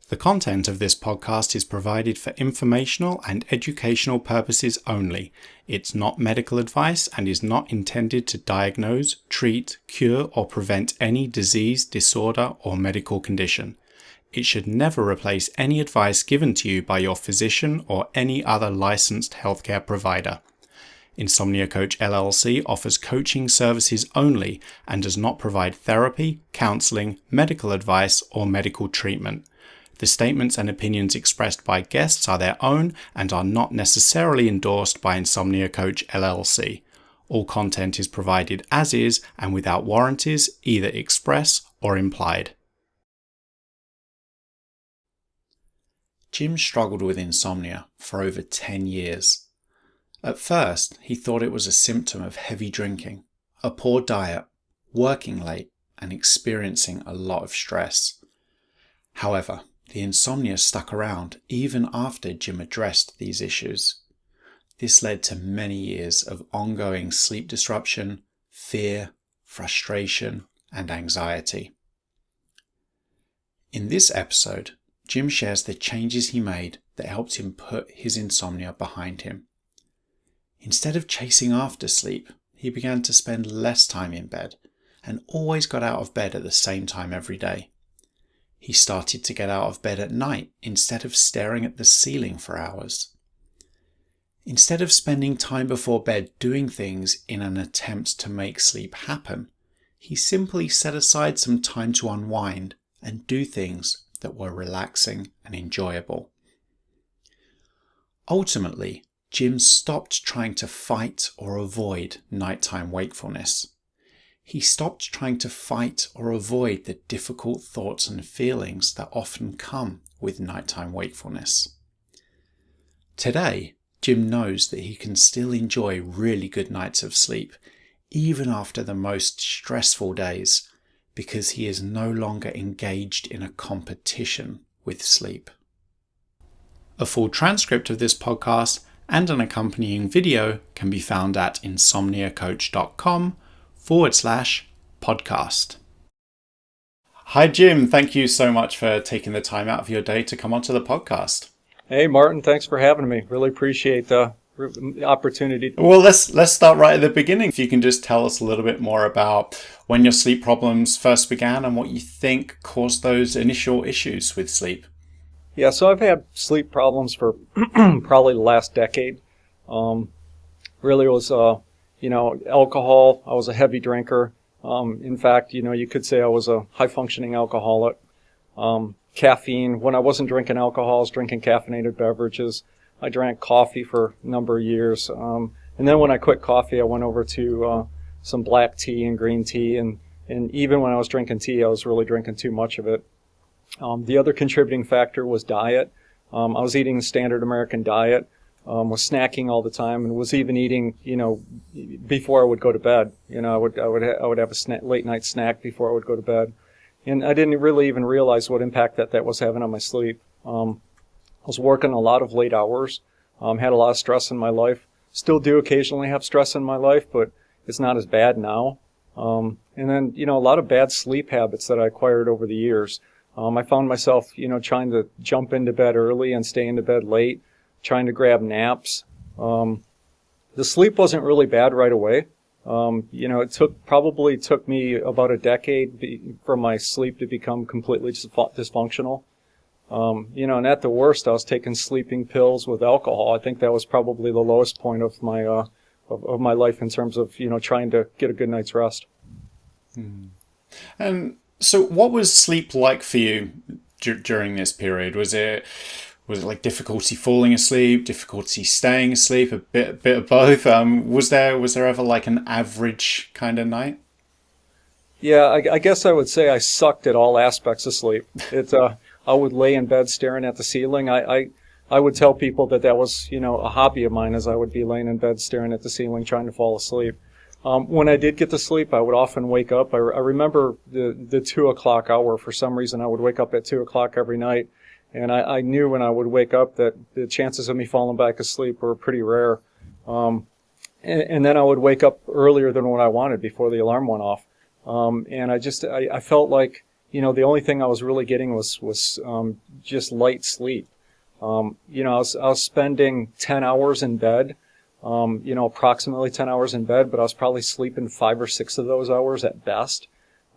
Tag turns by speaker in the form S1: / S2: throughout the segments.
S1: The content of this podcast is provided for informational and educational purposes only. It's not medical advice and is not intended to diagnose, treat, cure, or prevent any disease, disorder, or medical condition. It should never replace any advice given to you by your physician or any other licensed healthcare provider. Insomnia Coach LLC offers coaching services only and does not provide therapy, counseling, medical advice, or medical treatment. The statements and opinions expressed by guests are their own and are not necessarily endorsed by Insomnia Coach LLC. All content is provided as is and without warranties, either express or implied. Jim struggled with insomnia for over 10 years. At first, he thought it was a symptom of heavy drinking, a poor diet, working late, and experiencing a lot of stress. However, the insomnia stuck around even after Jim addressed these issues. This led to many years of ongoing sleep disruption, fear, frustration, and anxiety. In this episode, Jim shares the changes he made that helped him put his insomnia behind him. Instead of chasing after sleep, he began to spend less time in bed and always got out of bed at the same time every day. He started to get out of bed at night instead of staring at the ceiling for hours. Instead of spending time before bed doing things in an attempt to make sleep happen, he simply set aside some time to unwind and do things that were relaxing and enjoyable. Ultimately, Jim stopped trying to fight or avoid nighttime wakefulness. He stopped trying to fight or avoid the difficult thoughts and feelings that often come with nighttime wakefulness. Today, Jim knows that he can still enjoy really good nights of sleep, even after the most stressful days, because he is no longer engaged in a competition with sleep. A full transcript of this podcast and an accompanying video can be found at insomniacoach.com/podcast. Hi Jim, thank you so much for taking the time out of your day to come onto the podcast.
S2: Hey Martin, thanks for having me. Really appreciate the opportunity.
S1: Well, let's start right at the beginning. If you can just tell us a little bit more about when your sleep problems first began and what you think caused those initial issues with sleep.
S2: Yeah, so I've had sleep problems for probably the last decade. Really was, alcohol. I was a heavy drinker. In fact, you could say I was a high-functioning alcoholic. Caffeine. When I wasn't drinking alcohol, I was drinking caffeinated beverages. I drank coffee for a number of years. And then when I quit coffee, I went over to some black tea and green tea. And even when I was drinking tea, I was really drinking too much of it. The other contributing factor was diet. I was eating the standard American diet, was snacking all the time, and was even eating, before I would go to bed. I would have a late night snack before I would go to bed, and I didn't really even realize what impact that was having on my sleep. I was working a lot of late hours, had a lot of stress in my life. Still do occasionally have stress in my life, but it's not as bad now. And then, a lot of bad sleep habits that I acquired over the years. I found myself, trying to jump into bed early and stay into bed late, trying to grab naps. The sleep wasn't really bad right away. It probably took me about a decade for my sleep to become completely dysfunctional. And at the worst, I was taking sleeping pills with alcohol. I think that was probably the lowest point of my of my life in terms of trying to get a good night's rest.
S1: And so what was sleep like for you during this period? Was it like difficulty falling asleep, difficulty staying asleep, a bit of both? Was there ever like an average kind of night?
S2: Yeah, I guess I would say I sucked at all aspects of sleep. I would lay in bed staring at the ceiling. I would tell people that was, a hobby of mine, as I would be laying in bed staring at the ceiling trying to fall asleep. When I did get to sleep, I would often wake up. I remember the 2 o'clock hour. For some reason, I would wake up at 2 o'clock every night. And I knew when I would wake up that the chances of me falling back asleep were pretty rare. And then I would wake up earlier than what I wanted before the alarm went off. And I felt like, the only thing I was really getting was just light sleep. I was spending 10 hours in bed, approximately 10 hours in bed, but I was probably sleeping 5 or 6 of those hours at best.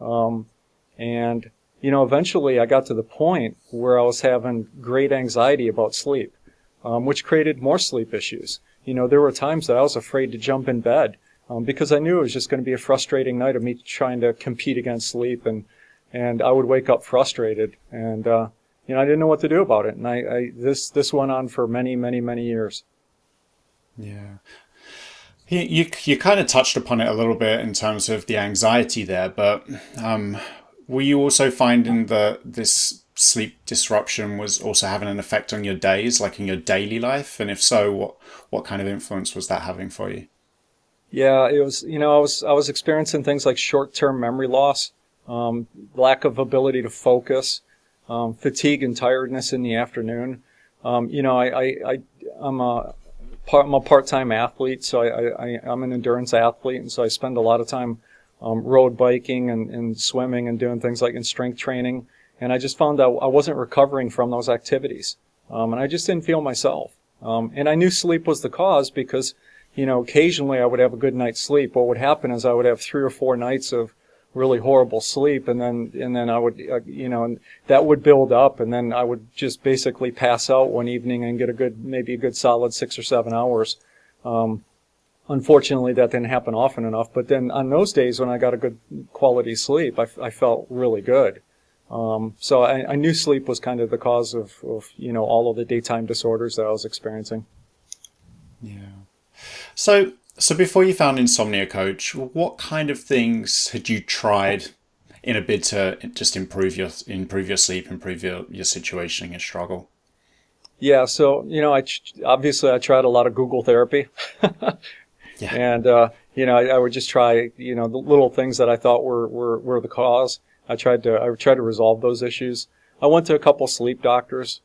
S2: And eventually I got to the point where I was having great anxiety about sleep, which created more sleep issues. There were times that I was afraid to jump in bed, because I knew it was just going to be a frustrating night of me trying to compete against sleep, and I would wake up frustrated, and I didn't know what to do about it. And this went on for many, many, many years.
S1: Yeah. You kind of touched upon it a little bit in terms of the anxiety there, but were you also finding that this sleep disruption was also having an effect on your days, like in your daily life? And if so, what kind of influence was that having for you?
S2: Yeah, it was, I was experiencing things like short-term memory loss, lack of ability to focus, fatigue and tiredness in the afternoon. I'm a part-time athlete, so I'm an endurance athlete, and so I spend a lot of time road biking and swimming and doing things like in strength training. And I just found that I wasn't recovering from those activities, and I just didn't feel myself. And I knew sleep was the cause because, occasionally I would have a good night's sleep. What would happen is I would have 3 or 4 nights of really horrible sleep, and then I would, and that would build up, and then I would just basically pass out one evening and get maybe a good solid 6 or 7 hours. Unfortunately, that didn't happen often enough. But then on those days when I got a good quality sleep, I felt really good. So I knew sleep was kind of the cause of all of the daytime disorders that I was experiencing.
S1: Yeah. So before you found Insomnia Coach, what kind of things had you tried in a bid to just improve your sleep, improve your situation and your struggle?
S2: Yeah, so obviously I tried a lot of Google therapy,
S1: Yeah.
S2: and I would just try the little things that I thought were the cause. I tried to resolve those issues. I went to a couple sleep doctors.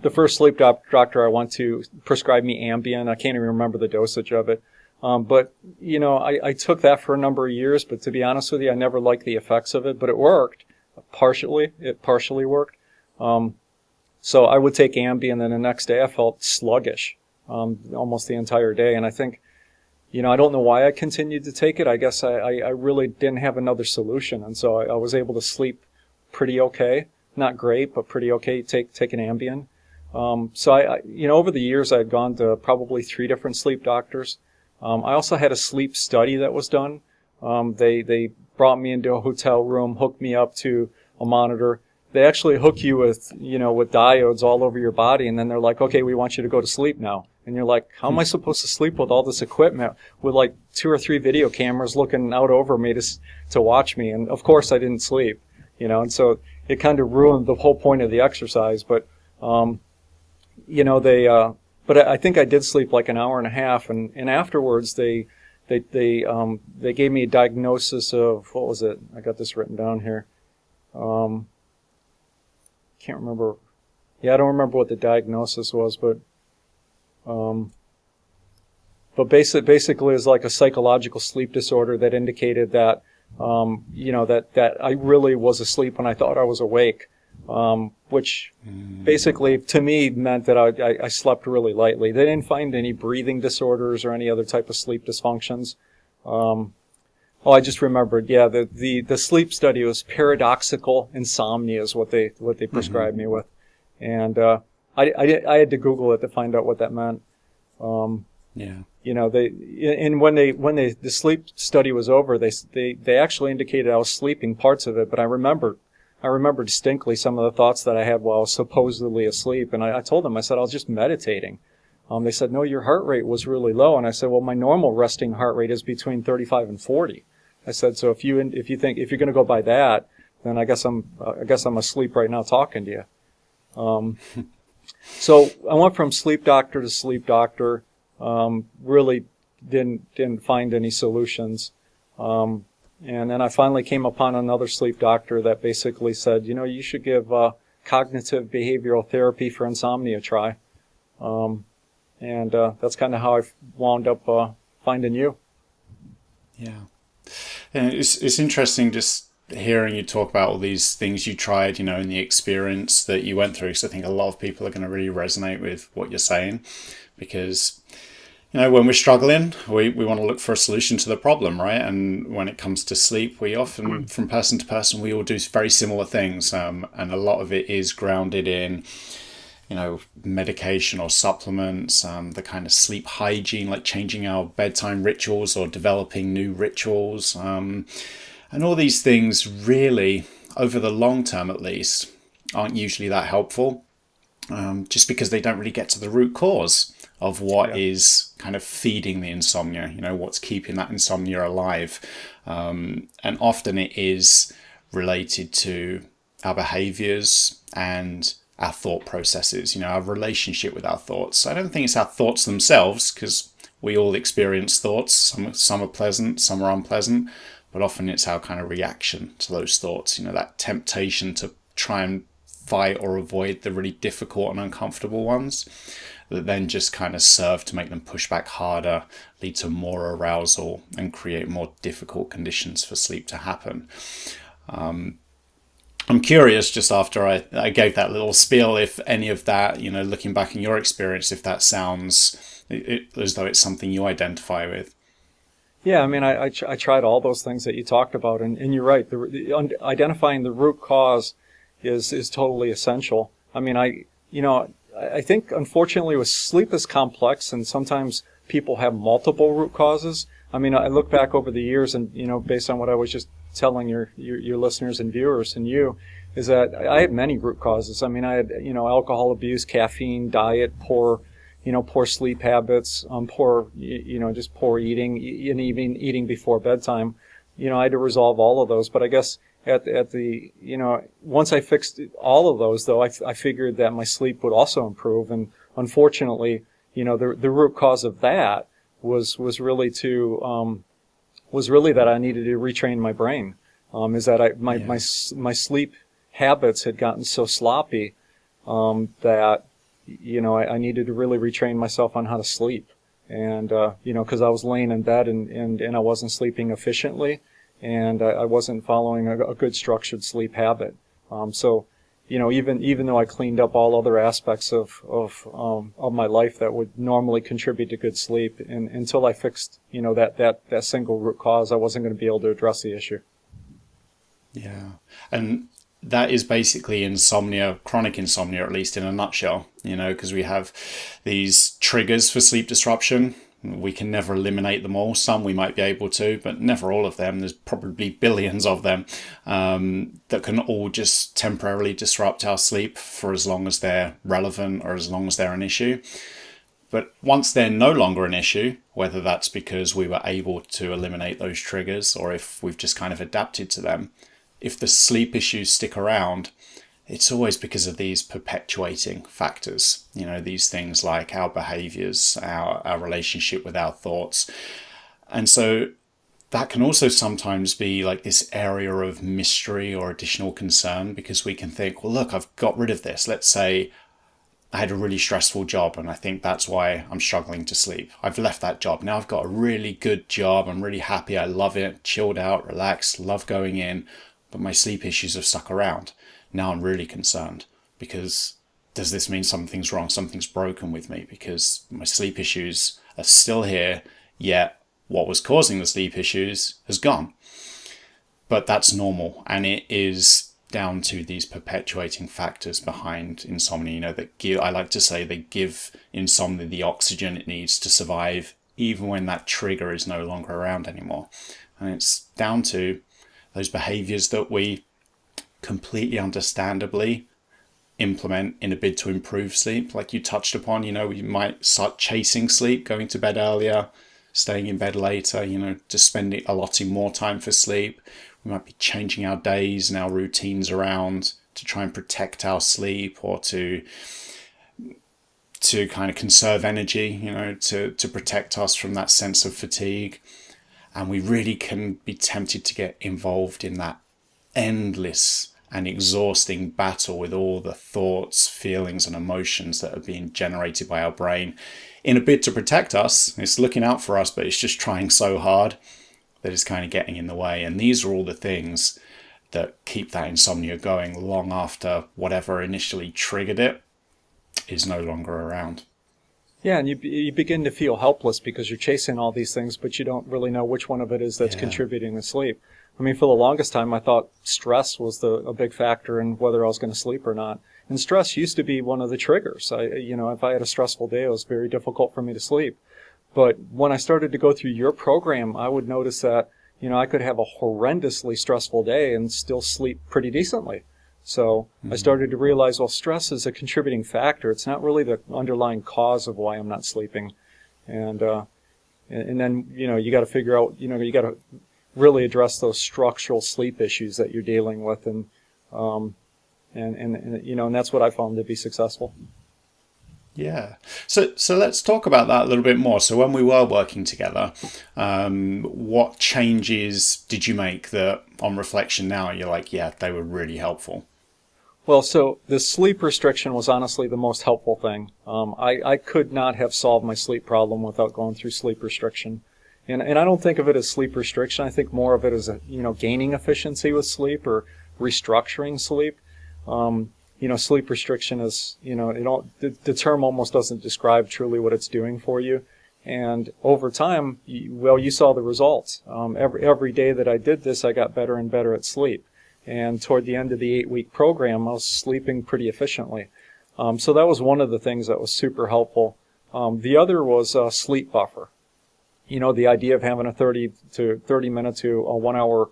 S2: The first sleep doctor I went to prescribed me Ambien. I can't even remember the dosage of it. But I took that for a number of years, but to be honest with you, I never liked the effects of it, but it worked. It partially worked. So I would take Ambien, and then the next day I felt sluggish, almost the entire day. And I think, I don't know why I continued to take it. I guess I really didn't have another solution. And so I was able to sleep pretty okay. Not great, but pretty okay, take an Ambien. So I over the years I had gone to probably 3 different sleep doctors. I also had a sleep study that was done. They brought me into a hotel room, hooked me up to a monitor. They actually hook you with diodes all over your body, and then they're like, okay, we want you to go to sleep now. And you're like, how am I supposed to sleep with all this equipment with like 2 or 3 video cameras looking out over me to watch me? And of course I didn't sleep, and so it kind of ruined the whole point of the exercise. But but I think I did sleep like an hour and a half, and afterwards they gave me a diagnosis of, what was it? I got this written down here. Can't remember. Yeah, I don't remember what the diagnosis was, but basically it was like a psychological sleep disorder that indicated that that I really was asleep when I thought I was awake. Which basically to me meant that I slept really lightly. They didn't find any breathing disorders or any other type of sleep dysfunctions. I just remembered. Yeah, the sleep study was paradoxical insomnia is what they prescribed me with, and I had to Google it to find out what that meant.
S1: Yeah.
S2: When the sleep study was over, they actually indicated I was sleeping parts of it, but I remember distinctly some of the thoughts that I had while I was supposedly asleep. And I told them, I said, I was just meditating. They said, no, your heart rate was really low. And I said, well, my normal resting heart rate is between 35 and 40. I said, so if you're going to go by that, then I guess I'm asleep right now talking to you. So I went from sleep doctor to sleep doctor. Really didn't find any solutions. And then I finally came upon another sleep doctor that basically said, you should give cognitive behavioral therapy for insomnia a try. And that's kind of how I wound up finding you.
S1: Yeah. And it's interesting just hearing you talk about all these things you tried, and the experience that you went through. So I think a lot of people are going to really resonate with what you're saying, because when we're struggling, we want to look for a solution to the problem, right? And when it comes to sleep, we often, from person to person, we all do very similar things. And a lot of it is grounded in, medication or supplements, the kind of sleep hygiene, like changing our bedtime rituals or developing new rituals. And all these things really, over the long term at least, aren't usually that helpful, just because they don't really get to the root cause of what is kind of feeding the insomnia, what's keeping that insomnia alive. And often it is related to our behaviors and our thought processes, our relationship with our thoughts. I don't think it's our thoughts themselves, because we all experience thoughts. Some are pleasant, some are unpleasant, but often it's our kind of reaction to those thoughts, that temptation to try and fight or avoid the really difficult and uncomfortable ones, that then just kind of serve to make them push back harder, lead to more arousal, and create more difficult conditions for sleep to happen. I'm curious, just after I gave that little spiel, if any of that, looking back in your experience, if that sounds as though it's something you identify with.
S2: Yeah, I mean, I tried all those things that you talked about, and you're right. Identifying the root cause is totally essential. I mean, I think, unfortunately, with sleep is complex, and sometimes people have multiple root causes. I mean, I look back over the years, and based on what I was just telling your listeners and viewers and you, is that I had many root causes. I mean, I had alcohol abuse, caffeine, diet, poor sleep habits, just poor eating, and even eating before bedtime. I had to resolve all of those. But I guess at the once I fixed all of those, though, I figured that my sleep would also improve. And unfortunately, the root cause of that was really that I needed to retrain my brain. Is that my sleep habits had gotten so sloppy that I needed to really retrain myself on how to sleep. And because I was laying in bed and I wasn't sleeping efficiently, and I wasn't following a good structured sleep habit. So even though I cleaned up all other aspects of my life that would normally contribute to good sleep, and until I fixed that single root cause, I wasn't going to be able to address the issue.
S1: Yeah, and that is basically insomnia, chronic insomnia, at least in a nutshell. Because we have these triggers for sleep disruption. We can never eliminate them all. Some we might be able to, but never all of them. There's probably billions of them that can all just temporarily disrupt our sleep for as long as they're relevant or as long as they're an issue. But once they're no longer an issue, whether that's because we were able to eliminate those triggers or if we've just kind of adapted to them, if the sleep issues stick around, it's always because of these perpetuating factors, these things like our behaviors, our relationship with our thoughts. And so that can also sometimes be like this area of mystery or additional concern, because we can think, well, look, I've got rid of this. Let's say I had a really stressful job and I think that's why I'm struggling to sleep. I've left that job. Now I've got a really good job. I'm really happy. I love it. Chilled out, relaxed, love going in. But my sleep issues have stuck around. Now I'm really concerned, because does this mean something's wrong? Something's broken with me, because my sleep issues are still here, yet what was causing the sleep issues has gone. But that's normal, and it is down to these perpetuating factors behind insomnia, that I like to say they give insomnia the oxygen it needs to survive, even when that trigger is no longer around anymore. And it's down to those behaviors that we completely understandably implement in a bid to improve sleep. Like you touched upon, we might start chasing sleep, going to bed earlier, staying in bed later, just allotting more time for sleep. We might be changing our days and our routines around to try and protect our sleep, or to kind of conserve energy, to protect us from that sense of fatigue. And we really can be tempted to get involved in that endless and exhausting battle with all the thoughts, feelings, and emotions that are being generated by our brain in a bid to protect us. It's looking out for us, but it's just trying so hard that it's kind of getting in the way. And these are all the things that keep that insomnia going long after whatever initially triggered it is no longer around.
S2: Yeah, and you begin to feel helpless because you're chasing all these things, but you don't really know which one of it is that's contributing to sleep. I mean, for the longest time, I thought stress was a big factor in whether I was going to sleep or not. And stress used to be one of the triggers. If I had a stressful day, it was very difficult for me to sleep. But when I started to go through your program, I would notice that, I could have a horrendously stressful day and still sleep pretty decently. So I started to realize, well, stress is a contributing factor. It's not really the underlying cause of why I'm not sleeping. And then, you got to figure out, you got to really address those structural sleep issues that you're dealing with. And that's what I found to be successful.
S1: Yeah. So let's talk about that a little bit more. So when we were working together, what changes did you make that on reflection now you're like, yeah, they were really helpful?
S2: Well, so the sleep restriction was honestly the most helpful thing. I could not have solved my sleep problem without going through sleep restriction. And I don't think of it as sleep restriction. I think more of it as, gaining efficiency with sleep or restructuring sleep. Sleep restriction is, the term almost doesn't describe truly what it's doing for you. And over time, you saw the results. Every day that I did this, I got better and better at sleep. And toward the end of the 8-week program, I was sleeping pretty efficiently. So that was one of the things that was super helpful. The other was a sleep buffer. The idea of having a 30 minute to a 1 hour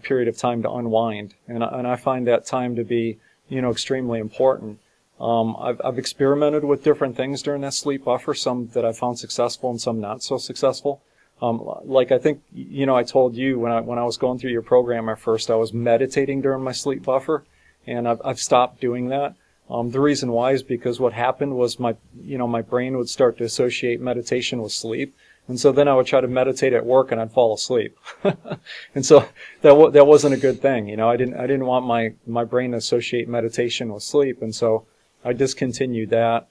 S2: period of time to unwind. And I find that time to be, extremely important. I've experimented with different things during that sleep buffer, some that I found successful and some not so successful. Like I think, I told you when I was going through your program at first, I was meditating during my sleep buffer, and I've stopped doing that. The reason why is because what happened was my brain would start to associate meditation with sleep. And so then I would try to meditate at work and I'd fall asleep. And so that wasn't a good thing. I didn't want my brain to associate meditation with sleep. And so I discontinued that.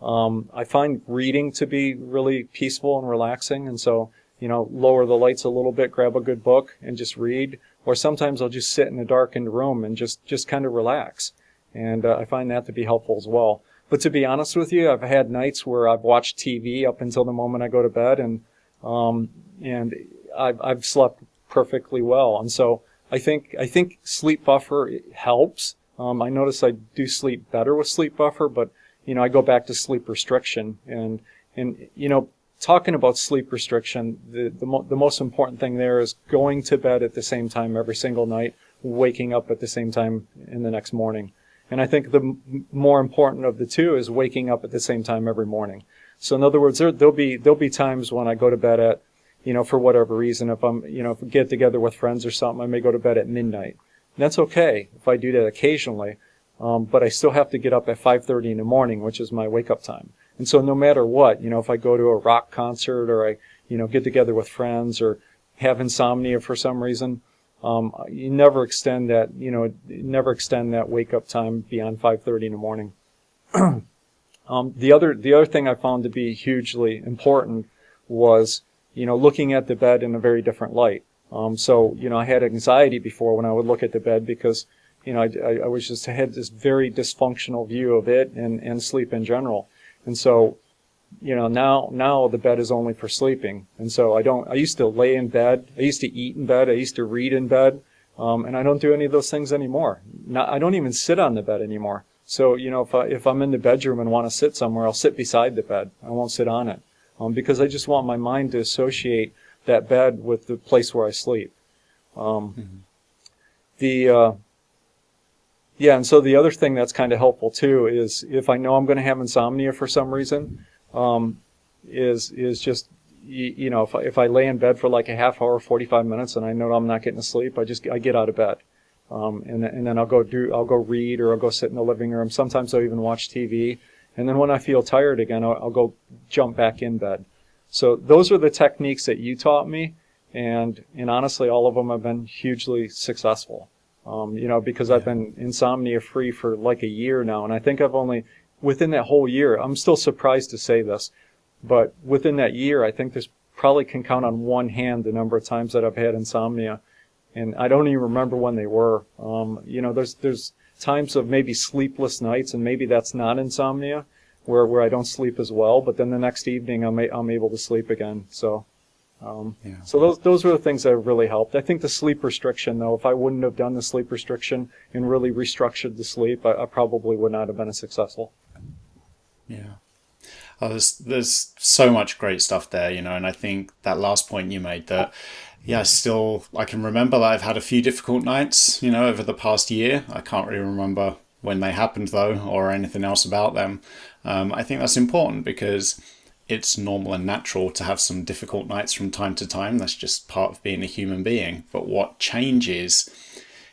S2: I find reading to be really peaceful and relaxing. And so, lower the lights a little bit, grab a good book and just read. Or sometimes I'll just sit in a darkened room and just kind of relax. And I find that to be helpful as well. But to be honest with you, I've had nights where I've watched TV up until the moment I go to bed, and I've slept perfectly well. And so I think sleep buffer helps. I notice I do sleep better with sleep buffer, but I go back to sleep restriction. And talking about sleep restriction, the most important thing there is going to bed at the same time every single night, waking up at the same time in the next morning. And I think the more important of the two is waking up at the same time every morning. So in other words, there'll be times when I go to bed at, for whatever reason, if I'm, if I get together with friends or something, I may go to bed at midnight. And that's okay if I do that occasionally. But I still have to get up at 5:30 in the morning, which is my wake up time. And so no matter what, if I go to a rock concert or I, get together with friends or have insomnia for some reason, you never extend that, wake up time beyond 5:30 in the morning. The other thing I found to be hugely important was, looking at the bed in a very different light. So I had anxiety before when I would look at the bed because, I had this very dysfunctional view of it and sleep in general. And so, now the bed is only for sleeping. And so I used to lay in bed. I used to eat in bed. I used to read in bed. And I don't do any of those things anymore. I don't even sit on the bed anymore. So, if I'm in the bedroom and want to sit somewhere, I'll sit beside the bed. I won't sit on it. Because I just want my mind to associate that bed with the place where I sleep. And so the other thing that's kind of helpful too is if I know I'm going to have insomnia for some reason, is just, if I lay in bed for like a half hour, 45 minutes and I know I'm not getting to sleep, I get out of bed. And then I'll go read or I'll go sit in the living room. Sometimes I'll even watch TV. And then when I feel tired again, I'll go jump back in bed. So those are the techniques that you taught me. And honestly, all of them have been hugely successful. Because I've been insomnia free for like a year now. And I think within that whole year, I'm still surprised to say this, but within that year, I think there's probably can count on one hand the number of times that I've had insomnia. and I don't even remember when they were. There's times of maybe sleepless nights, and maybe that's not insomnia, where I don't sleep as well, but then the next evening I'm able to sleep again. So those were the things that really helped. I think the sleep restriction, though, if I wouldn't have done the sleep restriction and really restructured the sleep, I probably would not have been as successful.
S1: Yeah. Oh, there's so much great stuff there, and I think that last point you made that, yeah, still, I can remember that I've had a few difficult nights, over the past year. I can't really remember when they happened, though, or anything else about them. I think that's important because it's normal and natural to have some difficult nights from time to time. That's just part of being a human being. But what changes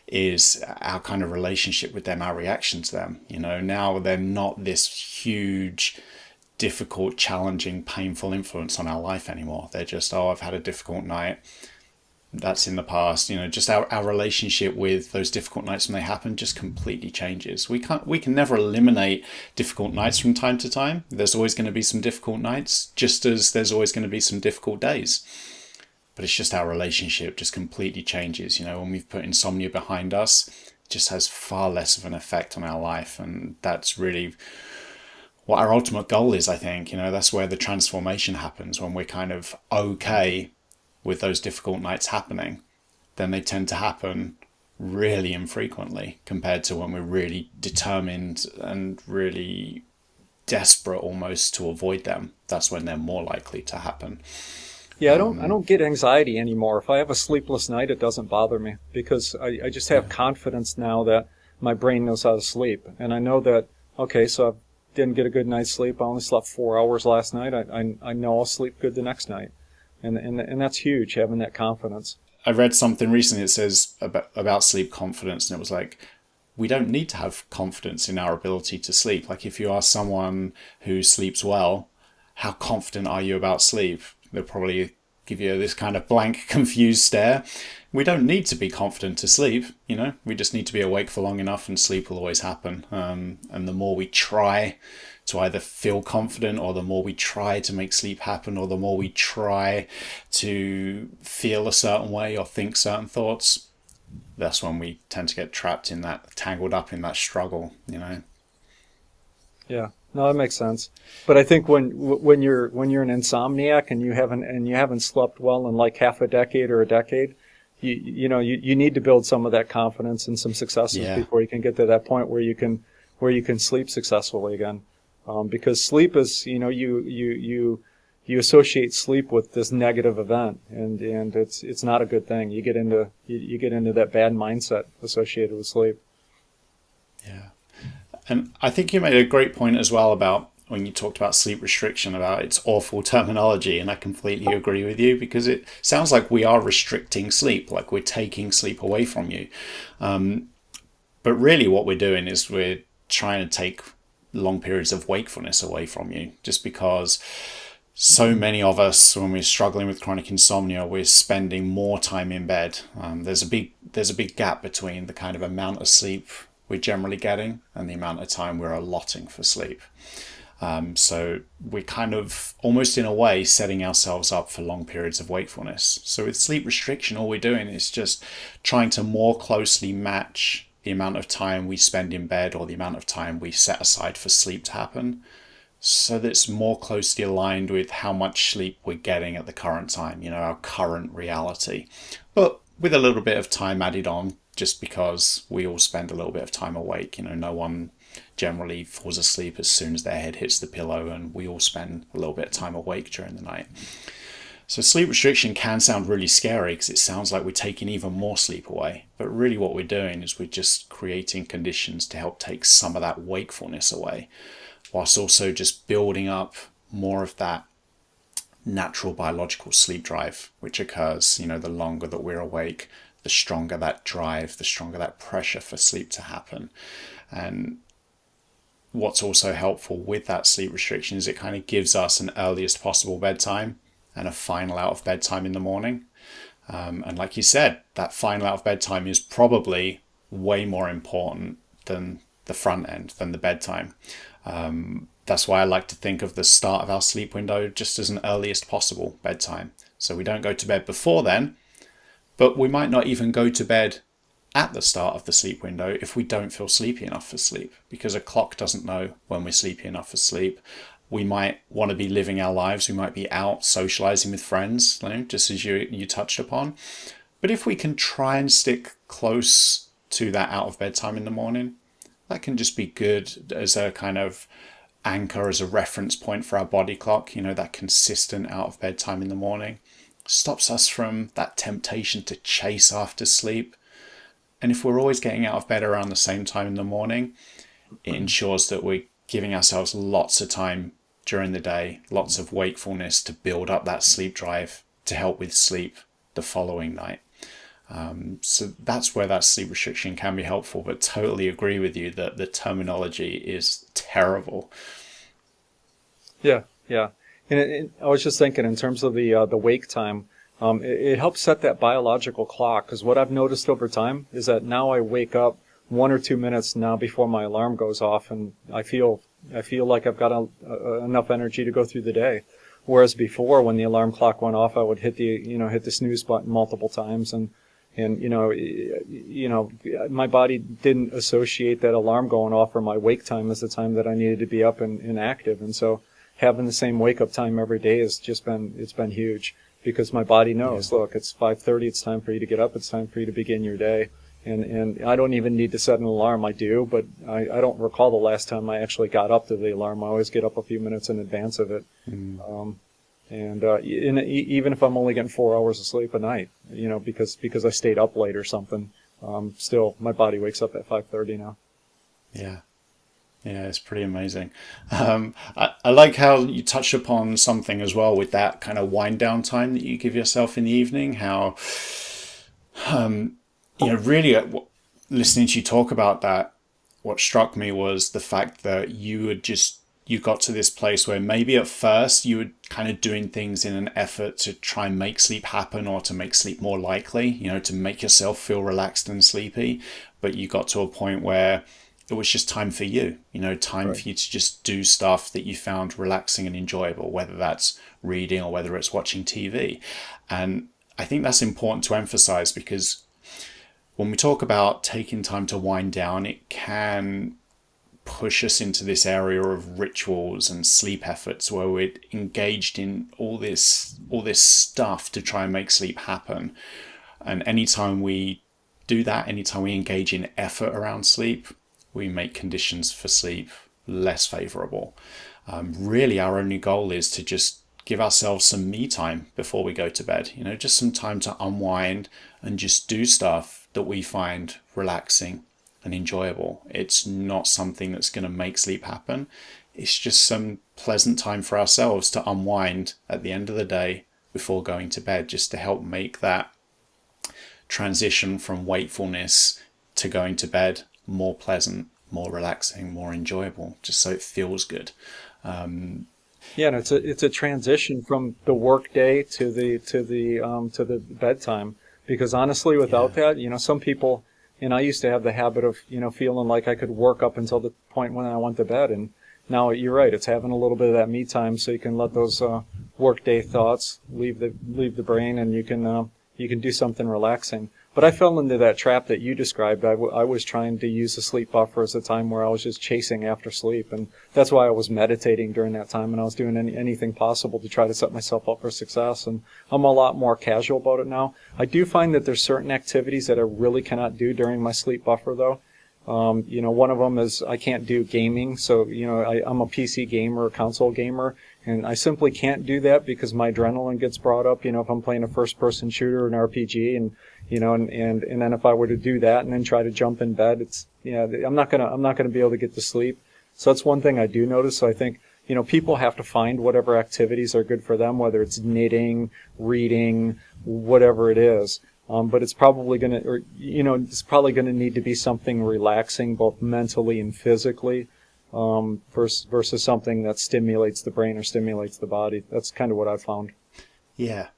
S1: is our kind of relationship with them, our reaction to them. Now they're not this huge, difficult, challenging, painful influence on our life anymore. They're just, I've had a difficult night. That's in the past. Just our relationship with those difficult nights when they happen just completely changes. We can never eliminate difficult nights from time to time. There's always going to be some difficult nights, just as there's always going to be some difficult days. But it's just our relationship just completely changes. When we've put insomnia behind us, it just has far less of an effect on our life. And that's really what our ultimate goal is, I think. That's where the transformation happens, when we're kind of okay with those difficult nights happening. Then they tend to happen really infrequently compared to when we're really determined and really desperate almost to avoid them. That's when they're more likely to happen.
S2: Yeah, I don't get anxiety anymore. If I have a sleepless night, it doesn't bother me because I just have confidence now that my brain knows how to sleep. And I know that, okay, so I didn't get a good night's sleep. I only slept 4 hours last night. I know I'll sleep good the next night. And that's huge, having that confidence.
S1: I read something recently that says about sleep confidence, and it was like, we don't need to have confidence in our ability to sleep. Like, if you ask someone who sleeps well, how confident are you about sleep? They'll probably give you this kind of blank, confused stare. We don't need to be confident to sleep, we just need to be awake for long enough and sleep will always happen. And the more we try to either feel confident, or the more we try to make sleep happen, or the more we try to feel a certain way or think certain thoughts, that's when we tend to get tangled up in that struggle,
S2: Yeah. No, that makes sense. But I think when you're an insomniac and you haven't slept well in like half a decade or a decade, you need to build some of that confidence and some successes before you can get to that point where you can sleep successfully again. Because sleep is, you associate sleep with this negative event, and it's not a good thing. You get into that bad mindset associated with sleep.
S1: Yeah. And I think you made a great point as well about when you talked about sleep restriction, about its awful terminology. And I completely agree with you, because it sounds like we are restricting sleep, like we're taking sleep away from you. But really what we're doing is we're trying to take long periods of wakefulness away from you, just because so many of us, when we're struggling with chronic insomnia, we're spending more time in bed. There's a big gap between the kind of amount of sleep we're generally getting and the amount of time we're allotting for sleep. So we're kind of almost in a way setting ourselves up for long periods of wakefulness. So with sleep restriction, all we're doing is just trying to more closely match the amount of time we spend in bed, or the amount of time we set aside for sleep to happen, so that it's more closely aligned with how much sleep we're getting at the current time, our current reality. But with a little bit of time added on, just because we all spend a little bit of time awake. No one generally falls asleep as soon as their head hits the pillow, and we all spend a little bit of time awake during the night. So sleep restriction can sound really scary, because it sounds like we're taking even more sleep away. But really what we're doing is we're just creating conditions to help take some of that wakefulness away, whilst also just building up more of that natural biological sleep drive, which occurs, the longer that we're awake, the stronger that drive, the stronger that pressure for sleep to happen. And what's also helpful with that sleep restriction is it kind of gives us an earliest possible bedtime and a final out of bedtime in the morning. And like you said, that final out of bedtime is probably way more important than the front end, than the bedtime. That's why I like to think of the start of our sleep window just as an earliest possible bedtime. So we don't go to bed before then, But we might not even go to bed at the start of the sleep window if we don't feel sleepy enough for sleep, because a clock doesn't know when we're sleepy enough for sleep. We might want to be living our lives. We might be out socializing with friends, just as you touched upon. But if we can try and stick close to that out of bed time in the morning, that can just be good as a kind of anchor, as a reference point for our body clock. That consistent out of bed time in the morning stops us from that temptation to chase after sleep. And if we're always getting out of bed around the same time in the morning, it ensures that we're giving ourselves lots of time during the day, lots of wakefulness to build up that sleep drive to help with sleep the following night. So that's where that sleep restriction can be helpful, but totally agree with you that the terminology is terrible.
S2: Yeah. And I was just thinking in terms of the wake time, it helps set that biological clock, because what I've noticed over time is that now I wake up 1 or 2 minutes now before my alarm goes off, and I feel like I've got enough energy to go through the day. Whereas before, when the alarm clock went off, I would hit the snooze button multiple times, and my body didn't associate that alarm going off or my wake time as the time that I needed to be up and active. And so having the same wake up time every day has it's been huge, because my body knows, look, it's 5:30, it's time for you to get up, it's time for you to begin your day. And I don't even need to set an alarm. I do, but I don't recall the last time I actually got up to the alarm. I always get up a few minutes in advance of it. Even if I'm only getting 4 hours of sleep a night, because I stayed up late or something, still my body wakes up at 5:30 now.
S1: Yeah, it's pretty amazing. I like how you touched upon something as well with that kind of wind down time that you give yourself in the evening. How, really listening to you talk about that, what struck me was the fact that you got to this place where maybe at first you were kind of doing things in an effort to try and make sleep happen, or to make sleep more likely, to make yourself feel relaxed and sleepy. But you got to a point where it was just time for you, time
S2: Right.
S1: for you to just do stuff that you found relaxing and enjoyable, whether that's reading or whether it's watching TV. And I think that's important to emphasize, because when we talk about taking time to wind down, it can push us into this area of rituals and sleep efforts where we're engaged in all this stuff to try and make sleep happen. And anytime we do that, anytime we engage in effort around sleep, we make conditions for sleep less favorable. Really, our only goal is to just give ourselves some me time before we go to bed, just some time to unwind and just do stuff that we find relaxing and enjoyable. It's not something that's going to make sleep happen. It's just some pleasant time for ourselves to unwind at the end of the day before going to bed, just to help make that transition from wakefulness to going to bed more pleasant, more relaxing, more enjoyable, just so it feels good.
S2: And it's a transition from the work day to the bedtime, because honestly, without that, some people, and I used to have the habit of feeling like I could work up until the point when I went to bed, and now you're right, it's having a little bit of that me time so you can let those work day thoughts leave the brain, and you can do something relaxing. But I fell into that trap that you described. I was trying to use the sleep buffer as a time where I was just chasing after sleep, and that's why I was meditating during that time, and I was doing anything possible to try to set myself up for success. And I'm a lot more casual about it now. I do find that there's certain activities that I really cannot do during my sleep buffer, though. One of them is I can't do gaming. So, I'm a PC gamer, a console gamer, and I simply can't do that because my adrenaline gets brought up, if I'm playing a first-person shooter or an RPG, and then if I were to do that and then try to jump in bed, I'm not gonna be able to get to sleep. So that's one thing I do notice. So I think, people have to find whatever activities are good for them, whether it's knitting, reading, whatever it is. But it's probably gonna need to be something relaxing, both mentally and physically, versus something that stimulates the brain or stimulates the body. That's kind of what I've found.
S1: Yeah.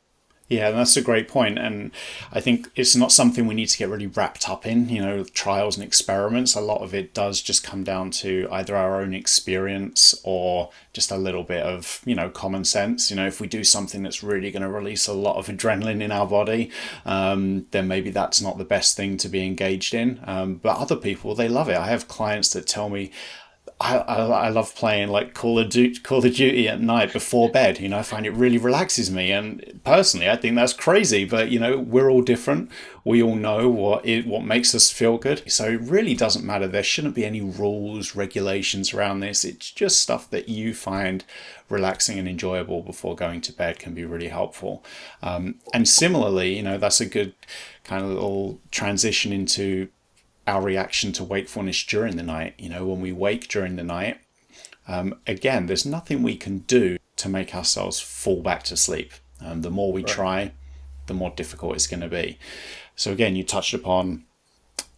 S1: Yeah, that's a great point. And I think it's not something we need to get really wrapped up in, trials and experiments. A lot of it does just come down to either our own experience or just a little bit of, common sense. If we do something that's really going to release a lot of adrenaline in our body, then maybe that's not the best thing to be engaged in. But other people, they love it. I have clients that tell me, I love playing like Call of Duty at night before bed. I find it really relaxes me. And personally, I think that's crazy. But we're all different. We all know what makes us feel good. So it really doesn't matter. There shouldn't be any rules, regulations around this. It's just stuff that you find relaxing and enjoyable before going to bed can be really helpful. And similarly, that's a good kind of little transition into our reaction to wakefulness during the night. When we wake during the night, again, there's nothing we can do to make ourselves fall back to sleep. The more we try, the more difficult it's going to be. So again, you touched upon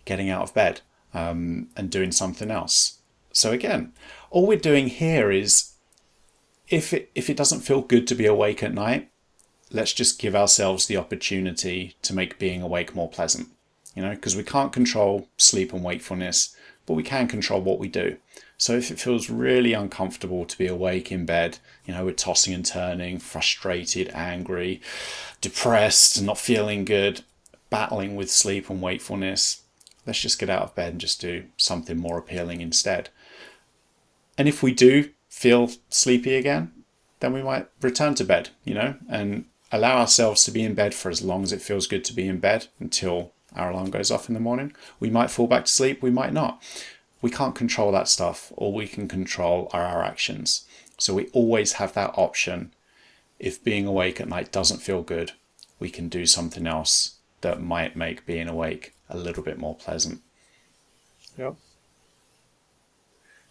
S1: getting out of bed and doing something else. So again, all we're doing here is, if it doesn't feel good to be awake at night, let's just give ourselves the opportunity to make being awake more pleasant. Because we can't control sleep and wakefulness, but we can control what we do. So if it feels really uncomfortable to be awake in bed, we're tossing and turning, frustrated, angry, depressed, not feeling good, battling with sleep and wakefulness, let's just get out of bed and just do something more appealing instead. And if we do feel sleepy again, then we might return to bed, and allow ourselves to be in bed for as long as it feels good to be in bed until our alarm goes off in the morning. We might fall back to sleep, we might not. We can't control that stuff. All we can control are our actions. So we always have that option. If being awake at night doesn't feel good, we can do something else that might make being awake a little bit more pleasant.
S2: Yep.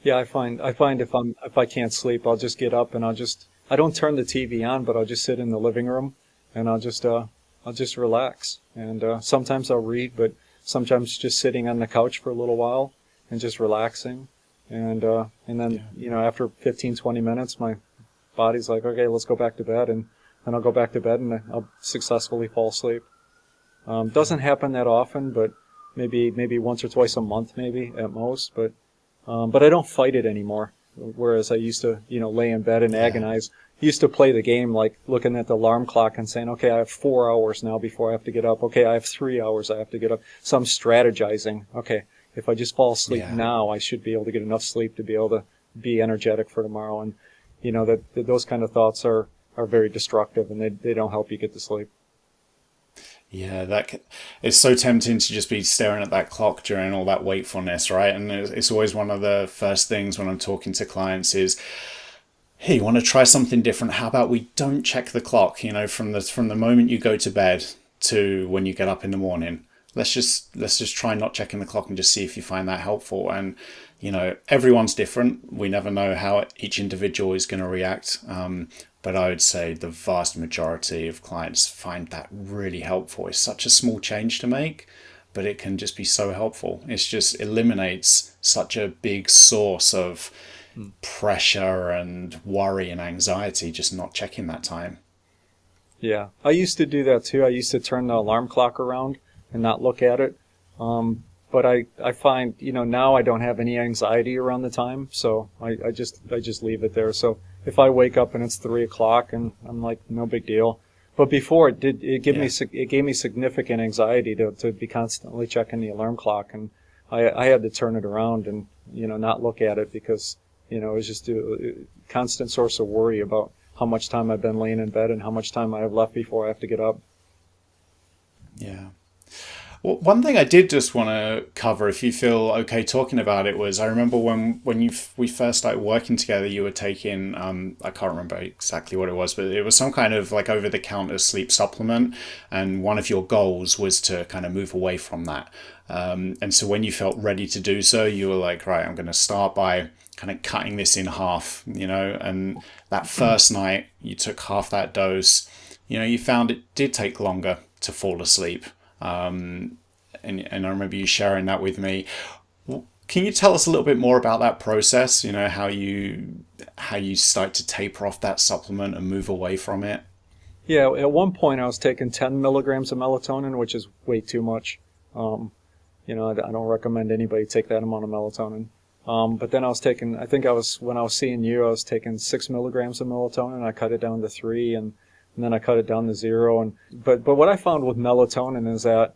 S2: Yeah, I find if I can't sleep, I'll just get up and I don't turn the TV on, but I'll just sit in the living room and I'll just relax. And sometimes I'll read, but sometimes just sitting on the couch for a little while and just relaxing. And then, after 15, 20 minutes, my body's like, okay, let's go back to bed. And I'll go back to bed and I'll successfully fall asleep. Doesn't happen that often, but maybe once or twice a month, maybe at most. But I don't fight it anymore. Whereas I used to, lay in bed and agonize. Used to play the game like looking at the alarm clock and saying, okay, I have 4 hours now before I have to get up. Okay, I have 3 hours I have to get up. So I'm strategizing. Okay, if I just fall asleep now, I should be able to get enough sleep to be able to be energetic for tomorrow. And, those kind of thoughts are very destructive, and they don't help you get to sleep.
S1: Yeah, it's so tempting to just be staring at that clock during all that wakefulness, right? And it's always one of the first things when I'm talking to clients is, hey, you want to try something different? How about we don't check the clock, from the moment you go to bed to when you get up in the morning. Let's just try not checking the clock and just see if you find that helpful. And, everyone's different. We never know how each individual is going to react. But I would say the vast majority of clients find that really helpful. It's such a small change to make, but it can just be so helpful. It just eliminates such a big source of pressure and worry and anxiety, just not checking that time.
S2: Yeah, I used to do that too. I used to turn the alarm clock around and not look at it. But I find, now I don't have any anxiety around the time, so I just leave it there. So if I wake up and it's 3 o'clock and I'm like, no big deal. But before it gave me significant anxiety to be constantly checking the alarm clock, and I had to turn it around and, not look at it because, it was just a constant source of worry about how much time I've been laying in bed and how much time I have left before I have to get up.
S1: Yeah. Well, one thing I did just want to cover, if you feel okay talking about it, was I remember when we first started working together, you were taking, I can't remember exactly what it was, but it was some kind of like over-the-counter sleep supplement, and one of your goals was to kind of move away from that. And so when you felt ready to do so, you were like, right, I'm going to start by kind of cutting this in half, and that first night you took half that dose, you found it did take longer to fall asleep. And I remember you sharing that with me. Can you tell us a little bit more about that process? How you start to taper off that supplement and move away from it?
S2: Yeah, at one point I was taking 10 milligrams of melatonin, which is way too much. Um, I don't recommend anybody take that amount of melatonin. But then I was taking, I think I was, when I was seeing you, I was taking 6 milligrams of melatonin. I cut it down to 3, and then I cut it down to 0. But what I found with melatonin is that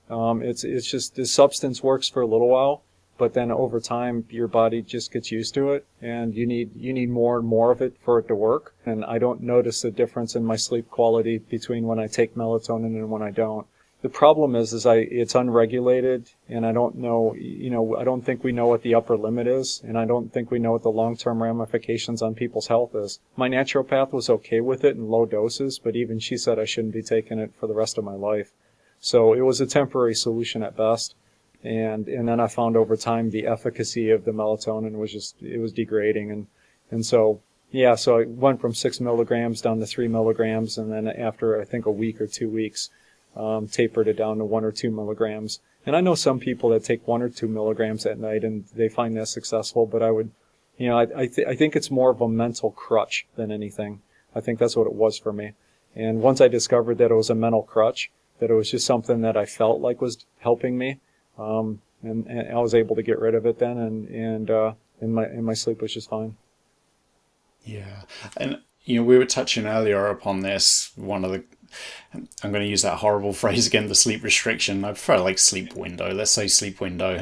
S2: it's just the substance works for a little while, but then over time your body just gets used to it, and you need more and more of it for it to work. And I don't notice a difference in my sleep quality between when I take melatonin and when I don't. The problem is it's unregulated, and I don't know, I don't think we know what the upper limit is, and I don't think we know what the long-term ramifications on people's health is. My naturopath was okay with it in low doses, but even she said I shouldn't be taking it for the rest of my life. So it was a temporary solution at best. And then I found over time the efficacy of the melatonin it was degrading. And so, yeah, so I went from 6 milligrams down to 3 milligrams, and then after I think a week or 2 weeks, tapered it down to 1 or 2 milligrams. And I know some people that take 1 or 2 milligrams at night and they find that successful, but I would, I think it's more of a mental crutch than anything. I think that's what it was for me. And once I discovered that it was a mental crutch, that it was just something that I felt like was helping me, and I was able to get rid of it then, and my sleep was just fine.
S1: Yeah. And, we were touching earlier upon this, I'm going to use that horrible phrase again, the sleep restriction. I prefer like sleep window. Let's say sleep window,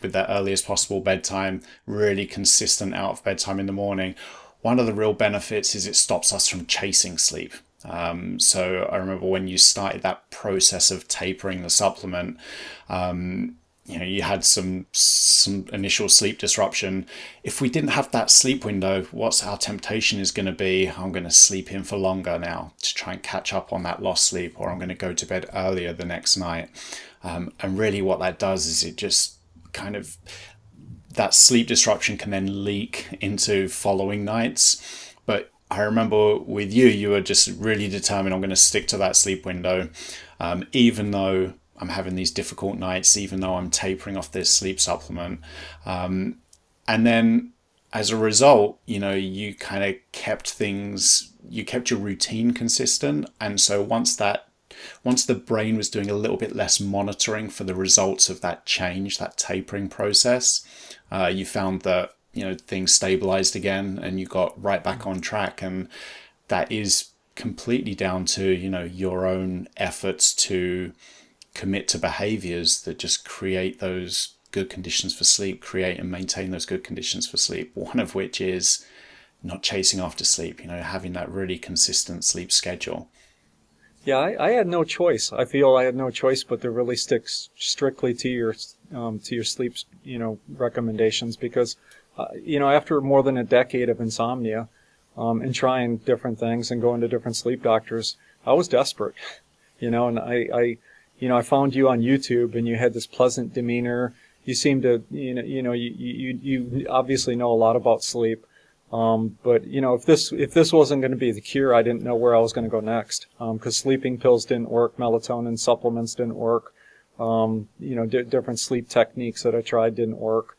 S1: with that earliest possible bedtime, really consistent out of bedtime in the morning. One of the real benefits is it stops us from chasing sleep. So I remember when you started that process of tapering the supplement, you had some initial sleep disruption. If we didn't have that sleep window, what's our temptation is going to be, I'm going to sleep in for longer now to try and catch up on that lost sleep, or I'm going to go to bed earlier the next night. And really what that does is it just kind of, that sleep disruption can then leak into following nights. But I remember with you were just really determined, I'm going to stick to that sleep window, even though I'm having these difficult nights, even though I'm tapering off this sleep supplement. And then as a result, you kind of kept your routine consistent. And so once the brain was doing a little bit less monitoring for the results of that change, that tapering process, you found that, things stabilized again and you got right back on track. And that is completely down to, your own efforts to commit to behaviors that just create those good conditions for sleep, create and maintain those good conditions for sleep. One of which is not chasing after sleep, having that really consistent sleep schedule.
S2: Yeah, I had no choice. I feel I had no choice but to really stick strictly to your sleep, recommendations, because, after more than a decade of insomnia, and trying different things and going to different sleep doctors, I was desperate, and I found you on YouTube, and you had this pleasant demeanor. You seemed to, you obviously know a lot about sleep. But if this wasn't going to be the cure, I didn't know where I was going to go next. Because sleeping pills didn't work, melatonin supplements didn't work. Different sleep techniques that I tried didn't work.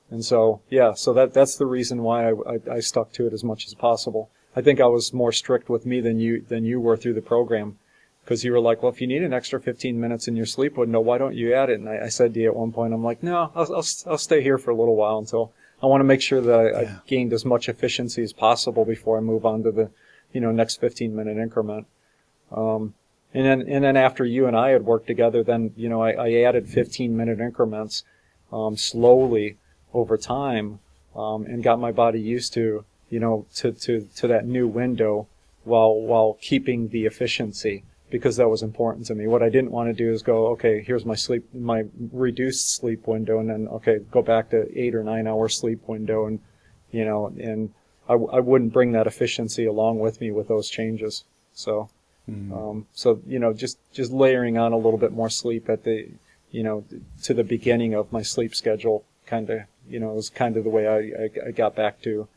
S2: And so, yeah, so that's the reason why I stuck to it as much as possible. I think I was more strict with me than you were through the program. Because you were like, well, if you need an extra 15 minutes in your sleep window, why don't you add it? And I said to you at one point, I'm like, no, I'll stay here for a little while until I want to make sure that I gained as much efficiency as possible before I move on to the, next 15-minute increment. And then after you and I had worked together, then, I added 15-minute increments, slowly over time, and got my body used to, to that new window while keeping the efficiency, because that was important to me. What I didn't want to do is go, okay, here's my reduced sleep window, and then, okay, go back to 8 or 9 hour sleep window, and, and I wouldn't bring that efficiency along with me with those changes. So, just layering on a little bit more sleep at the, to the beginning of my sleep schedule, kind of, was kind of the way I got back to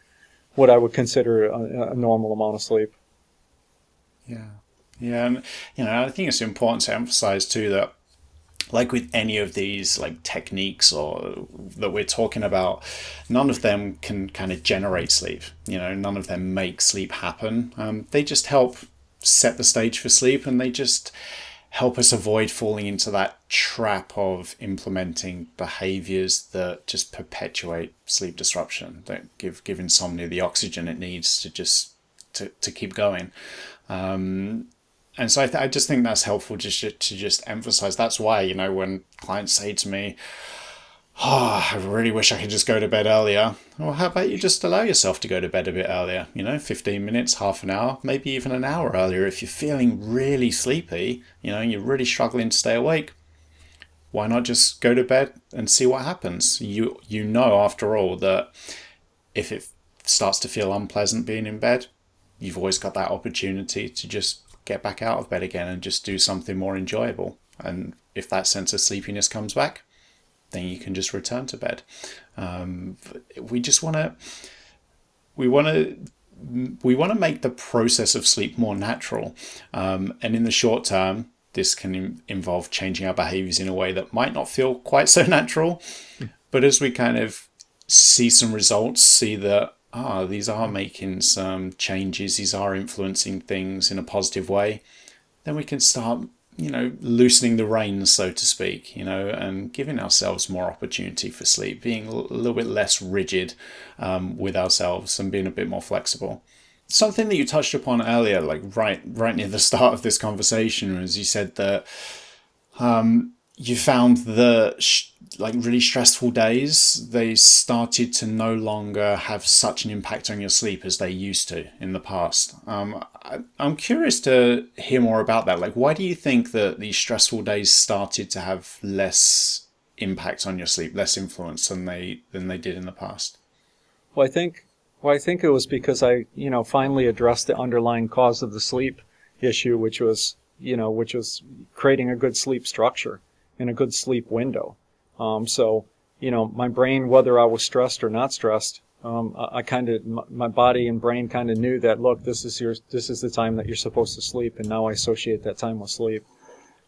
S2: what I would consider a normal amount of sleep.
S1: Yeah. Yeah, and I think it's important to emphasize too that, like with any of these like techniques or that we're talking about, none of them can kind of generate sleep. None of them make sleep happen. They just help set the stage for sleep, and they just help us avoid falling into that trap of implementing behaviors that just perpetuate sleep disruption, that give insomnia the oxygen it needs to keep going. And so I just think that's helpful to just emphasize. That's why, you know, when clients say to me, "Oh, I really wish I could just go to bed earlier." Well, how about you just allow yourself to go to bed a bit earlier? You know, 15 minutes, half an hour, maybe even an hour earlier. If you're feeling really sleepy, you know, you're really struggling to stay awake, why not just go to bed and see what happens? You know, after all, that if it starts to feel unpleasant being in bed, you've always got that opportunity to just get back out of bed again and just do something more enjoyable. And if that sense of sleepiness comes back, then you can just return to bed. We want to make the process of sleep more natural. And in the short term, this can involve changing our behaviors in a way that might not feel quite so natural. But as we kind of see some results, see that, these are making some changes, these are influencing things in a positive way, then we can start, you know, loosening the reins, so to speak, you know, and giving ourselves more opportunity for sleep, being a little bit less rigid with ourselves and being a bit more flexible. Something that you touched upon earlier, like right near the start of this conversation, was you said that you found that like really stressful days, they started to no longer have such an impact on your sleep as they used to in the past. I'm curious to hear more about that. Like, why do you think that these stressful days started to have less impact on your sleep, less influence than they did in the past?
S2: Well, I think it was because I, you know, finally addressed the underlying cause of the sleep issue, which was creating a good sleep structure and a good sleep window. So, you know, my brain, whether I was stressed or not stressed, my body and brain kind of knew that, look, this is the time that you're supposed to sleep, and now I associate that time with sleep.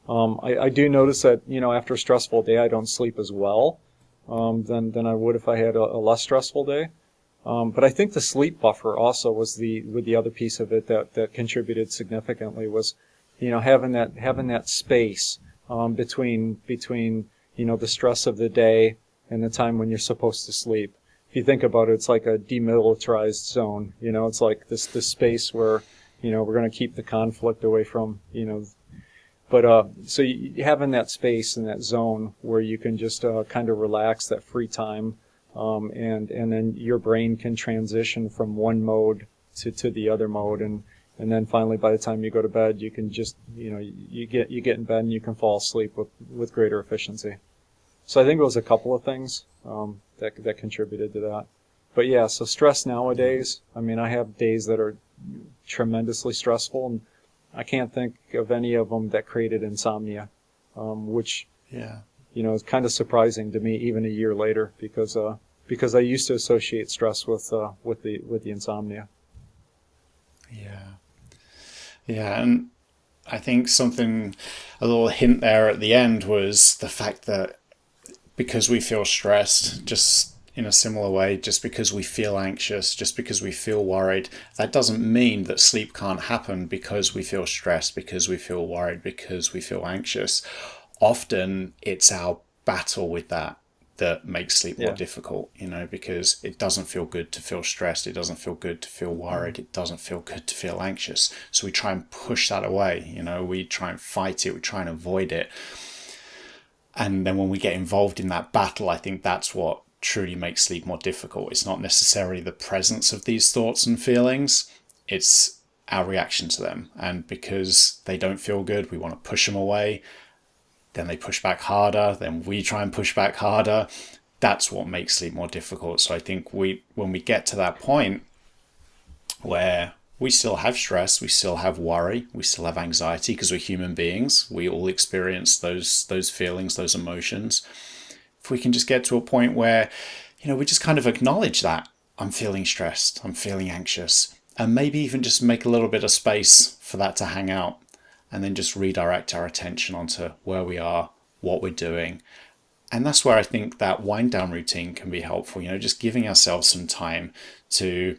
S2: I do notice that, you know, after a stressful day, I don't sleep as well than I would if I had a less stressful day. But I think the sleep buffer also was the other piece of it that contributed significantly, was, you know, having that space between you know, the stress of the day and the time when you're supposed to sleep. If you think about it, it's like a demilitarized zone. You know, it's like this space where, you know, we're going to keep the conflict away from, you know. But so having that space and that zone where you can just kind of relax, that free time, and then your brain can transition from one mode to the other mode, and then finally by the time you go to bed, you can just, you know, you get in bed and you can fall asleep with greater efficiency. So I think it was a couple of things that contributed to that. But yeah, so stress nowadays, I mean, I have days that are tremendously stressful, and I can't think of any of them that created insomnia, which,
S1: Yeah.
S2: you know, is kind of surprising to me even a year later, because I used to associate stress with the insomnia.
S1: Yeah, and I think a little hint there at the end was the fact that because we feel stressed, just in a similar way, just because we feel anxious, just because we feel worried, that doesn't mean that sleep can't happen because we feel stressed, because we feel worried, because we feel anxious. Often it's our battle with that makes sleep more difficult, you know, because it doesn't feel good to feel stressed, it doesn't feel good to feel worried, it doesn't feel good to feel anxious. So we try and push that away, you know, we try and fight it, we try and avoid it. And then when we get involved in that battle, I think that's what truly makes sleep more difficult. It's not necessarily the presence of these thoughts and feelings, it's our reaction to them. And because they don't feel good, we want to push them away. Then they push back harder, then we try and push back harder. That's what makes sleep more difficult. So I think when we get to that point where we still have stress, we still have worry, we still have anxiety, because we're human beings, we all experience those feelings, those emotions. If we can just get to a point where, you know, we just kind of acknowledge that I'm feeling stressed, I'm feeling anxious, and maybe even just make a little bit of space for that to hang out, and then just redirect our attention onto where we are, what we're doing. And that's where I think that wind down routine can be helpful, you know, just giving ourselves some time to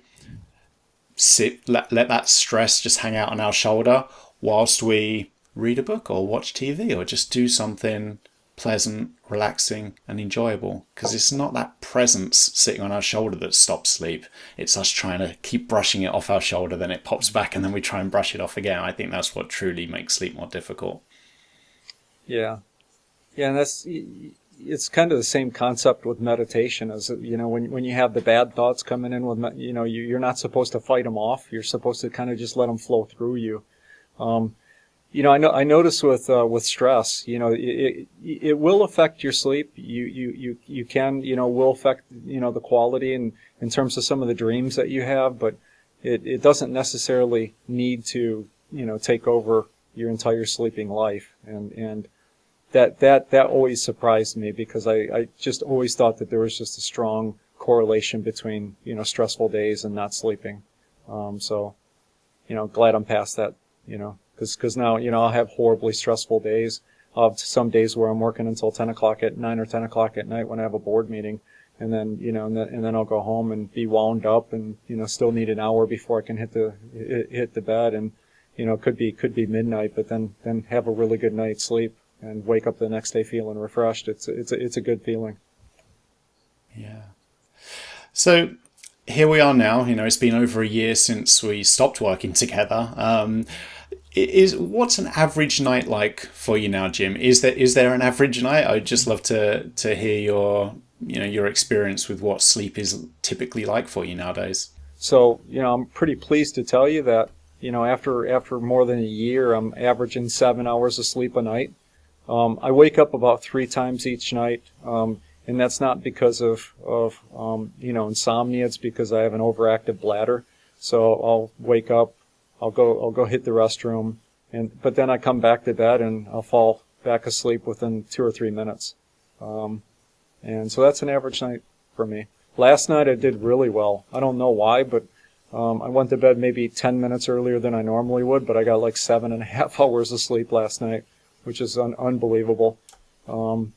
S1: let that stress just hang out on our shoulder whilst we read a book or watch TV or just do something pleasant, relaxing, and enjoyable. Because it's not that presence sitting on our shoulder that stops sleep. It's us trying to keep brushing it off our shoulder, then it pops back, and then we try and brush it off again. I think that's what truly makes sleep more difficult.
S2: Yeah. Yeah, and it's kind of the same concept with meditation as, when you have the bad thoughts coming in with, you're not supposed to fight them off. You're supposed to kind of just let them flow through you. I notice with stress, it will affect your sleep. You can, will affect, the quality and in terms of some of the dreams that you have, but it doesn't necessarily need to, take over your entire sleeping life. And that always surprised me, because I just always thought that there was just a strong correlation between, stressful days and not sleeping. So, glad I'm past that, because now, I'll have horribly stressful days. I'll have some days where I'm working until 9 or 10 o'clock at night when I have a board meeting. And then, and then I'll go home and be wound up and, still need an hour before I can hit the bed. And, could be midnight, but then have a really good night's sleep and wake up the next day feeling refreshed. It's a good feeling.
S1: Yeah. So here we are now. It's been over a year since we stopped working together. What's an average night like for you now, Jim? Is there an average night? I'd just love to hear your experience with what sleep is typically like for you nowadays.
S2: So, I'm pretty pleased to tell you that, after more than a year, I'm averaging 7 hours of sleep a night. I wake up about 3 times each night, and that's not because of insomnia. It's because I have an overactive bladder. So I'll wake up, I'll go hit the restroom, but then I come back to bed and I'll fall back asleep within 2 or 3 minutes. And so that's an average night for me. Last night I did really well. I don't know why, but I went to bed maybe 10 minutes earlier than I normally would, but I got like 7.5 hours of sleep last night, which is unbelievable. So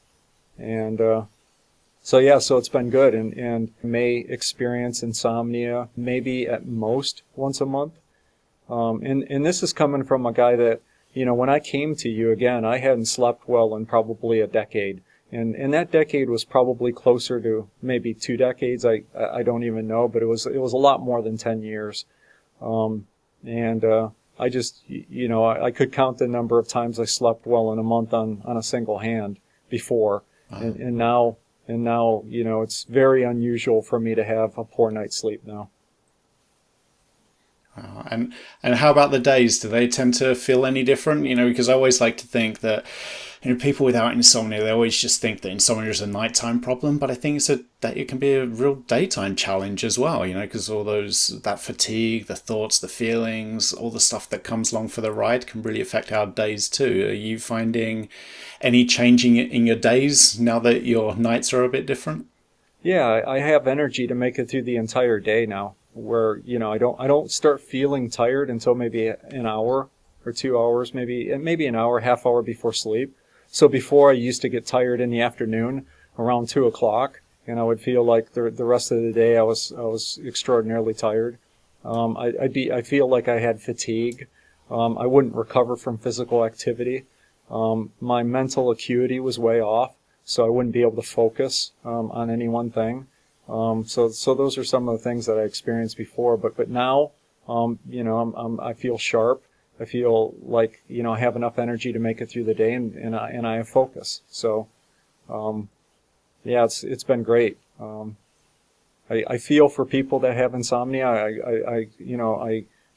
S2: it's been good, and may experience insomnia maybe at most once a month. And this is coming from a guy that, when I came to you again, I hadn't slept well in probably a decade. And that decade was probably closer to maybe 2 decades. I don't even know, but it was a lot more than 10 years. I just, I could count the number of times I slept well in a month on a single hand before. Wow. And now, it's very unusual for me to have a poor night's sleep now.
S1: Wow. And how about the days? Do they tend to feel any different? Because I always like to think that, people without insomnia, they always just think that insomnia is a nighttime problem, but I think it can be a real daytime challenge as well, because all that fatigue, the thoughts, the feelings, all the stuff that comes along for the ride can really affect our days too. Are you finding any changing in your days now that your nights are a bit different?
S2: Yeah, I have energy to make it through the entire day now, where, I don't start feeling tired until maybe an hour or 2 hours, maybe an hour, half hour before sleep. So before, I used to get tired in the afternoon around 2 o'clock, and I would feel like the rest of the day I was extraordinarily tired. I feel like I had fatigue. I wouldn't recover from physical activity. My mental acuity was way off, so I wouldn't be able to focus on any one thing. So those are some of the things that I experienced before, but now, I feel sharp. I feel like, I have enough energy to make it through the day, and I have focus. So, it's been great. I feel for people that have insomnia. I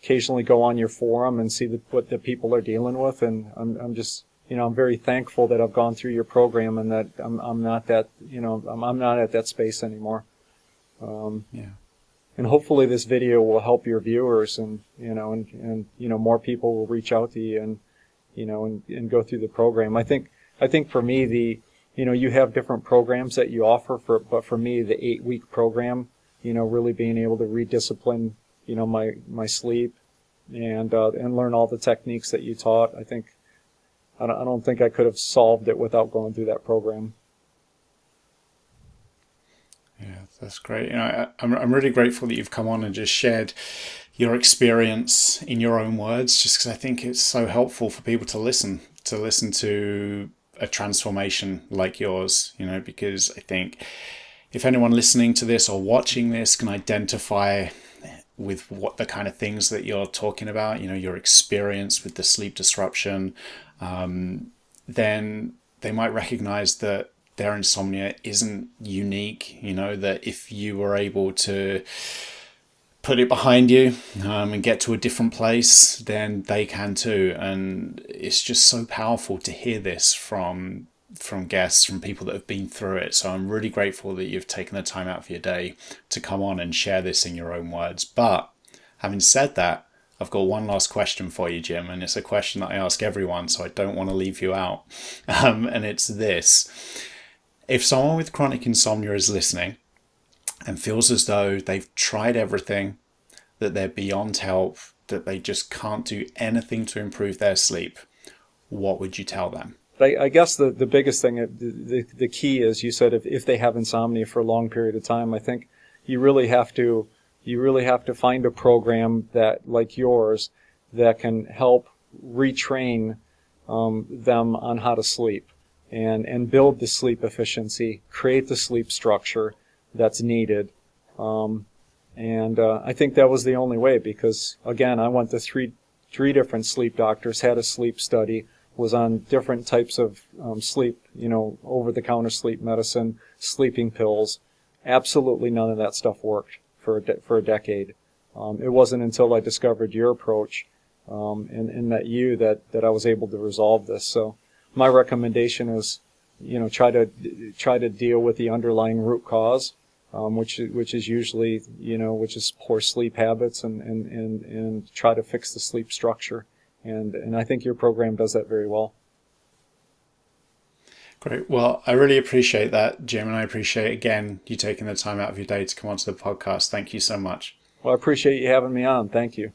S2: occasionally go on your forum and see what the people are dealing with, and I'm just, I'm very thankful that I've gone through your program and that I'm not that, I'm not at that space anymore. And hopefully this video will help your viewers, and more people will reach out to you and go through the program. I think for me, you have different programs that you offer, but for me, the 8-week program, really being able to rediscipline, my sleep and learn all the techniques that you taught. I don't think I could have solved it without going through that program.
S1: Yeah, that's great. I'm really grateful that you've come on and just shared, your experience in your own words, just because I think it's so helpful for people to listen to a transformation like yours, because I think if anyone listening to this or watching this can identify with what the kind of things that you're talking about, your experience with the sleep disruption, then they might recognize that their insomnia isn't unique, that if you were able to put it behind you and get to a different place, then they can too. And it's just so powerful to hear this from guests, from people that have been through it. So I'm really grateful that you've taken the time out of your day to come on and share this in your own words. But having said that, I've got one last question for you, Jim, and it's a question that I ask everyone, so I don't want to leave you out. And it's this. If someone with chronic insomnia is listening and feels as though they've tried everything, that they're beyond help, that they just can't do anything to improve their sleep, what would you tell them?
S2: I guess the biggest thing, the key is, you said if they have insomnia for a long period of time, I think you really have to find a program that, like yours, that can help retrain them on how to sleep and build the sleep efficiency, create the sleep structure that's needed. And I think that was the only way, because, again, I went to three different sleep doctors, had a sleep study, was on different types of sleep, over-the-counter sleep medicine, sleeping pills. Absolutely none of that stuff worked for a decade. It wasn't until I discovered your approach and met you that I was able to resolve this. So my recommendation is, try to deal with the underlying root cause, which is usually, which is poor sleep habits, and try to fix the sleep structure. And I think your program does that very well.
S1: Great. Well, I really appreciate that, Jim, and I appreciate, again, you taking the time out of your day to come onto the podcast. Thank you so much.
S2: Well, I appreciate you having me on. Thank you.